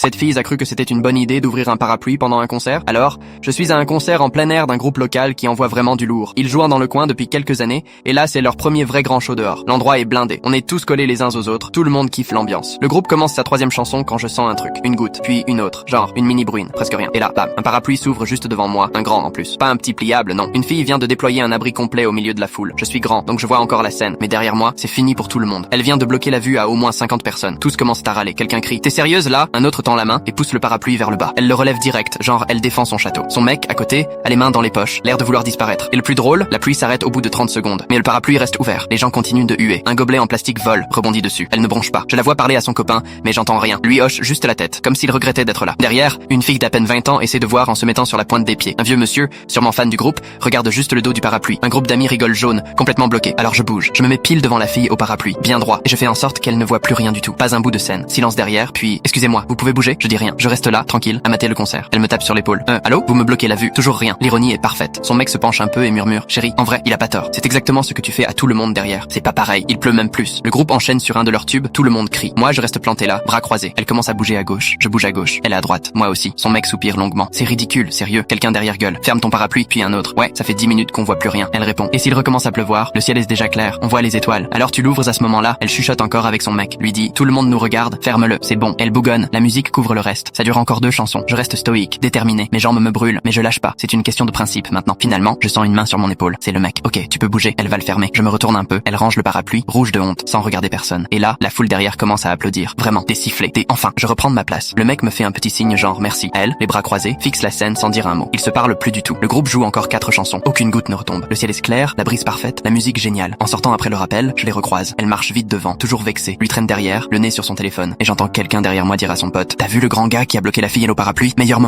Cette fille a cru que c'était une bonne idée d'ouvrir un parapluie pendant un concert. Alors, je suis à un concert en plein air d'un groupe local qui envoie vraiment du lourd. Ils jouent dans le coin depuis quelques années, et là c'est leur premier vrai grand show dehors. L'endroit est blindé. On est tous collés les uns aux autres. Tout le monde kiffe l'ambiance. Le groupe commence sa troisième chanson quand je sens un truc. Une goutte, puis une autre. Genre, une mini bruine, presque rien. Et là, bam, un parapluie s'ouvre juste devant moi. Un grand en plus. Pas un petit pliable, non. Une fille vient de déployer un abri complet au milieu de la foule. Je suis grand, donc je vois encore la scène. Mais derrière moi, c'est fini pour tout le monde. Elle vient de bloquer la vue à au moins 50 personnes. Tous commencent à râler. Quelqu'un crie: "T'es sérieuse là?" Un autre tend la main et pousse le parapluie vers le bas. Elle le relève direct, genre elle défend son château. Son mec, à côté, a les mains dans les poches, l'air de vouloir disparaître. Et le plus drôle, la pluie s'arrête au bout de 30 secondes. Mais le parapluie reste ouvert. Les gens continuent de huer. Un gobelet en plastique vole, rebondit dessus. Elle ne bronche pas. Je la vois parler à son copain, mais j'entends rien. Lui hoche juste la tête, comme s'il regrettait d'être là. Derrière, une fille d'à peine 20 ans essaie de voir en se mettant sur la pointe des pieds. Un vieux monsieur, sûrement fan du groupe, regarde juste le dos du parapluie. Un groupe d'amis rigole jaune, complètement bloqué. Alors je bouge. Je me mets pile devant la fille au parapluie, bien droit, et je fais en sorte qu'elle ne voit plus rien du tout. Pas un bout de scène. Silence derrière, puis: "Excusez-moi, vous pouvez bouger?" Je dis rien. Je reste là, tranquille, à mater le concert. Elle me tape sur l'épaule. Allô? Vous me bloquez la vue. Toujours rien. L'ironie est parfaite. Son mec se penche un peu et murmure: "Chérie, en vrai, il a pas tort. C'est exactement ce que tu fais à tout le monde derrière. C'est pas pareil. Il pleut même plus." Le groupe enchaîne sur un de leurs tubes. Tout le monde crie. Moi, je reste planté là, bras croisés. Elle commence à bouger à gauche. Je bouge à gauche. Elle est à droite. Moi aussi. Son mec soupire longuement. "C'est ridicule, sérieux." Quelqu'un derrière gueule: "Ferme ton parapluie." Puis un autre: "Ouais, ça fait 10 minutes qu'on voit plus rien." Elle répond: "Et s'il recommence à pleuvoir? Le ciel est déjà clair. On voit les étoiles." "Alors tu l'ouvres à ce moment-là." Elle chuchote encore avec son mec. Lui dit: "Tout le monde nous regarde. Ferme-le. C'est bon." Elle bougonne. La musique couvre le reste. Ça dure encore 2 chansons. Je reste stoïque, déterminé. Mes jambes me brûlent, mais je lâche pas. C'est une question de principe maintenant. Finalement, je sens une main sur mon épaule. C'est le mec. "Ok, tu peux bouger." Elle va le fermer. Je me retourne un peu. Elle range le parapluie, rouge de honte, sans regarder personne. Et là, la foule derrière commence à applaudir. Vraiment, des sifflets, enfin. Je reprends de ma place. Le mec me fait un petit signe genre merci. Elle, les bras croisés, fixe la scène sans dire un mot. Ils se parlent plus du tout. Le groupe joue encore 4 chansons. Aucune goutte ne retombe. Le ciel est clair, la brise parfaite, la musique géniale. En sortant après le rappel, je les recroise. Elle marche vite devant, toujours vexée. Lui traîne derrière, le nez sur son téléphone. Et j'entends quelqu'un derrière moi dire à son pote: "T'as vu le grand gars qui a bloqué la fille et le parapluie? Meilleur moment."